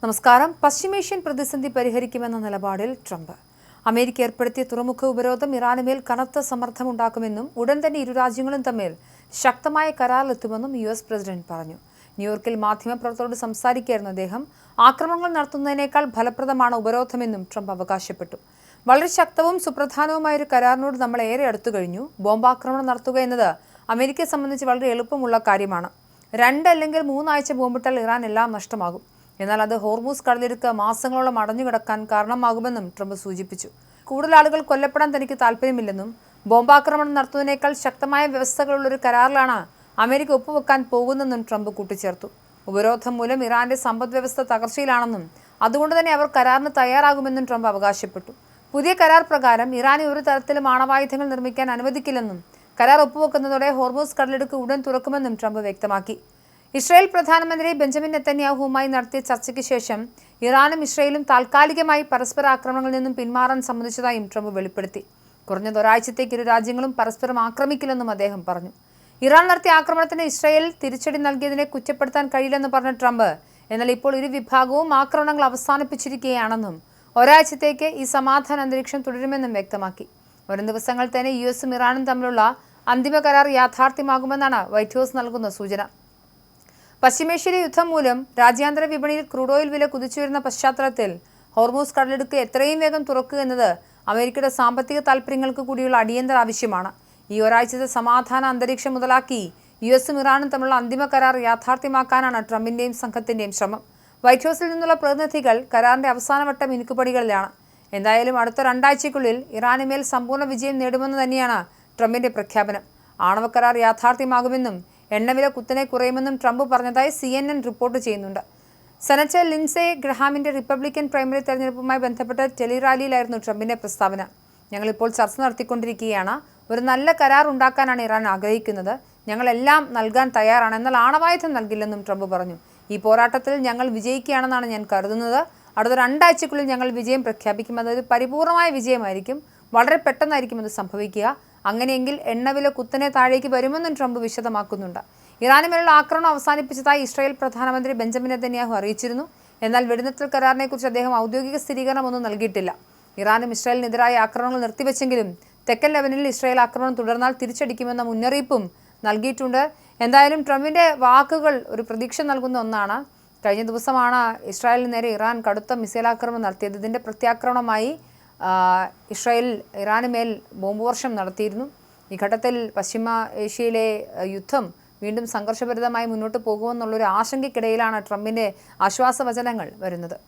നമസ്കാരം. പശ്ചിമേഷ്യൻ പ്രതിസന്ധി പരിഹരിക്കുമെന്ന നിലപാടിൽ ട്രംപ്. അമേരിക്ക ഏർപ്പെടുത്തിയ തുറമുഖ ഉപരോധം ഇറാനുമേൽ കനത്ത സമ്മർദ്ദമുണ്ടാക്കുമെന്നും ഉടൻ തന്നെ ഇരു രാജ്യങ്ങളും തമ്മിൽ ശക്തമായ കരാറിലെത്തുമെന്നും യുഎസ് പ്രസിഡന്റ് പറഞ്ഞു. ന്യൂയോർക്കിൽ മാധ്യമപ്രവർത്തകരോട് സംസാരിക്കുകയായിരുന്നു അദ്ദേഹം. ആക്രമണങ്ങൾ നടത്തുന്നതിനേക്കാൾ ഫലപ്രദമാണ് ഉപരോധമെന്നും ട്രംപ് അവകാശപ്പെട്ടു. വളരെ ശക്തവും സുപ്രധാനവുമായ ഒരു കരാറിനോട് നമ്മൾ ഏറെ അടുത്തു കഴിഞ്ഞു. ബോംബാക്രമണം നടത്തുക എന്നത് അമേരിക്കയെ സംബന്ധിച്ച് വളരെ എളുപ്പമുള്ള കാര്യമാണ്. 2 അല്ലെങ്കിൽ 3 ആഴ്ച ബോംബിട്ടാൽ ഇറാൻ എല്ലാം നഷ്ടമാകും. എന്നാൽ അത് ഹോർമൂസ് കടലിടുക്ക് മാസങ്ങളോളം അടഞ്ഞുകിടക്കാൻ കാരണമാകുമെന്നും ട്രംപ് സൂചിപ്പിച്ചു. കൂടുതൽ ആളുകൾ കൊല്ലപ്പെടാൻ തനിക്ക് താല്പര്യമില്ലെന്നും ബോംബാക്രമണം നടത്തുന്നതിനേക്കാൾ ശക്തമായ വ്യവസ്ഥകളുള്ളൊരു കരാറിലാണ് അമേരിക്ക ഒപ്പുവെക്കാൻ പോകുന്നതെന്നും ട്രംപ് കൂട്ടിച്ചേർത്തു. ഉപരോധം മൂലം ഇറാന്റെ സമ്പദ് വ്യവസ്ഥ തകർച്ചയിലാണെന്നും അതുകൊണ്ട് തന്നെ അവർ കരാറിന് തയ്യാറാകുമെന്നും ട്രംപ് അവകാശപ്പെട്ടു. പുതിയ കരാർ പ്രകാരം ഇറാനെ ഒരു തരത്തിലും ആണവായുധങ്ങൾ നിർമ്മിക്കാൻ അനുവദിക്കില്ലെന്നും കരാർ ഒപ്പുവെക്കുന്നതോടെ ഹോർമൂസ് കടലിടുക്ക് ഉടൻ തുറക്കുമെന്നും ട്രംപ് വ്യക്തമാക്കി. ഇസ്രായേൽ പ്രധാനമന്ത്രി ബെഞ്ചമിൻ നെതന്യാഹുവുമായി നടത്തിയ ചർച്ചയ്ക്ക് ശേഷം ഇറാനും ഇസ്രായേലും താൽക്കാലികമായി പരസ്പര ആക്രമണങ്ങളിൽ നിന്നും പിന്മാറാൻ സമ്മതിച്ചതായും ട്രംപ് വെളിപ്പെടുത്തി. കുറഞ്ഞത് ഒരാഴ്ചത്തേക്ക് ഇരു രാജ്യങ്ങളും പരസ്പരം ആക്രമിക്കില്ലെന്നും അദ്ദേഹം പറഞ്ഞു. ഇറാൻ നടത്തിയ ആക്രമണത്തിന് ഇസ്രായേൽ തിരിച്ചടി നൽകിയതിനെ കുറ്റപ്പെടുത്താൻ കഴിയില്ലെന്ന് പറഞ്ഞ ട്രംപ്, എന്നാൽ ഇപ്പോൾ ഇരു വിഭാഗവും ആക്രമണങ്ങൾ അവസാനിപ്പിച്ചിരിക്കുകയാണെന്നും ഒരാഴ്ചത്തേക്ക് ഈ സമാധാന അന്തരീക്ഷം തുടരുമെന്നും വ്യക്തമാക്കി. വരും ദിവസങ്ങൾ തന്നെ യുഎസും ഇറാനും തമ്മിലുള്ള അന്തിമ കരാർ യാഥാർത്ഥ്യമാകുമെന്നാണ് വൈറ്റ് ഹൗസ് നൽകുന്ന സൂചന. പശ്ചിമേഷ്യയിലെ യുദ്ധം മൂലം രാജ്യാന്തര വിപണിയിൽ ക്രൂഡ് ഓയിൽ വില കുതിച്ചുവരുന്ന പശ്ചാത്തലത്തിൽ ഹോർമൂസ് കടലിടുക്ക് എത്രയും വേഗം തുറക്കുക എന്നത് അമേരിക്കയുടെ സാമ്പത്തിക താൽപ്പര്യങ്ങൾക്ക് കൂടിയുള്ള അടിയന്തര ആവശ്യമാണ്. ഈ ഒരാഴ്ചത്തെ സമാധാന അന്തരീക്ഷം മുതലാക്കി യുഎസും ഇറാനും തമ്മിലുള്ള അന്തിമ കരാർ യാഥാർത്ഥ്യമാക്കാനാണ് ട്രംപിന്റെയും സംഘത്തിന്റെയും ശ്രമം. വൈറ്റ് ഹൗസിൽ നിന്നുള്ള പ്രതിനിധികൾ കരാറിന്റെ അവസാനവട്ട മിനുക്കുപടികളിലാണ്. എന്തായാലും അടുത്ത 2 ആഴ്ചയ്ക്കുള്ളിൽ ഇറാനുമേൽ സമ്പൂർണ്ണ വിജയം നേടുമെന്ന് തന്നെയാണ് ട്രംപിന്റെ പ്രഖ്യാപനം. ആണവ കരാർ യാഥാർത്ഥ്യമാകുമെന്നും എണ്ണവില കുത്തനെ കുറയുമെന്നും ട്രംപ് പറഞ്ഞതായി CNN റിപ്പോർട്ട് ചെയ്യുന്നുണ്ട്. സെനറ്റർ ലിൻസെ ഗ്രഹാമിന്റെ റിപ്പബ്ലിക്കൻ പ്രൈമറി തെരഞ്ഞെടുപ്പുമായി ബന്ധപ്പെട്ട ടെലിറാലിയിലായിരുന്നു ട്രംപിന്റെ പ്രസ്താവന. ഞങ്ങളിപ്പോൾ ചർച്ച നടത്തിക്കൊണ്ടിരിക്കുകയാണ്. ഒരു നല്ല കരാർ ഉണ്ടാക്കാനാണ് ഇറാൻ ആഗ്രഹിക്കുന്നത്. ഞങ്ങളെല്ലാം നൽകാൻ തയ്യാറാണ്, എന്നാൽ ആണവായുധം നൽകില്ലെന്നും ട്രംപ് പറഞ്ഞു. ഈ പോരാട്ടത്തിൽ ഞങ്ങൾ വിജയിക്കുകയാണെന്നാണ് ഞാൻ കരുതുന്നത്. അടുത്ത 2 ആഴ്ചയ്ക്കുള്ളിൽ ഞങ്ങൾ വിജയം പ്രഖ്യാപിക്കും. അതൊരു പരിപൂർണമായ വിജയമായിരിക്കും. വളരെ പെട്ടെന്നായിരിക്കും അത് സംഭവിക്കുക. അങ്ങനെയെങ്കിൽ എണ്ണവില കുത്തനെ താഴേക്ക് വരുമെന്നും ട്രംപ് വിശദമാക്കുന്നുണ്ട്. ഇറാനുമേലുള്ള ആക്രമണം അവസാനിപ്പിച്ചതായി ഇസ്രായേൽ പ്രധാനമന്ത്രി ബെഞ്ചമിൻ നെതന്യാഹു അറിയിച്ചിരുന്നു. എന്നാൽ വെടിനിർത്തൽ കരാറിനെക്കുറിച്ച് അദ്ദേഹം ഔദ്യോഗിക സ്ഥിരീകരണമൊന്നും നൽകിയിട്ടില്ല. ഇറാനും ഇസ്രായേലിനെതിരായ ആക്രമണങ്ങൾ നിർത്തിവെച്ചെങ്കിലും തെക്കൻ ലെബനനിൽ ഇസ്രായേൽ ആക്രമണം തുടർന്നാൽ തിരിച്ചടിക്കുമെന്ന മുന്നറിയിപ്പും നൽകിയിട്ടുണ്ട്. എന്തായാലും ട്രംപിന്റെ വാക്കുകൾ ഒരു പ്രതീക്ഷ നൽകുന്ന ഒന്നാണ്. കഴിഞ്ഞ ദിവസമാണ് ഇസ്രായേലിന് നേരെ ഇറാൻ കടുത്ത മിസൈൽ ആക്രമണം നടത്തിയത്. ഇതിന്റെ പ്രത്യാക്രമണമായി ഇസ്രായേൽ ഇറാന് മേൽ ബോംബ് വർഷം നടത്തിയിരുന്നു. ഈ ഘട്ടത്തിൽ പശ്ചിമ ഏഷ്യയിലെ യുദ്ധം വീണ്ടും സംഘർഷഭരിതമായി മുന്നോട്ട് പോകുമെന്നുള്ളൊരു ആശങ്കയ്ക്കിടയിലാണ് ട്രംപിന്റെ ആശ്വാസവചനങ്ങൾ വരുന്നത്.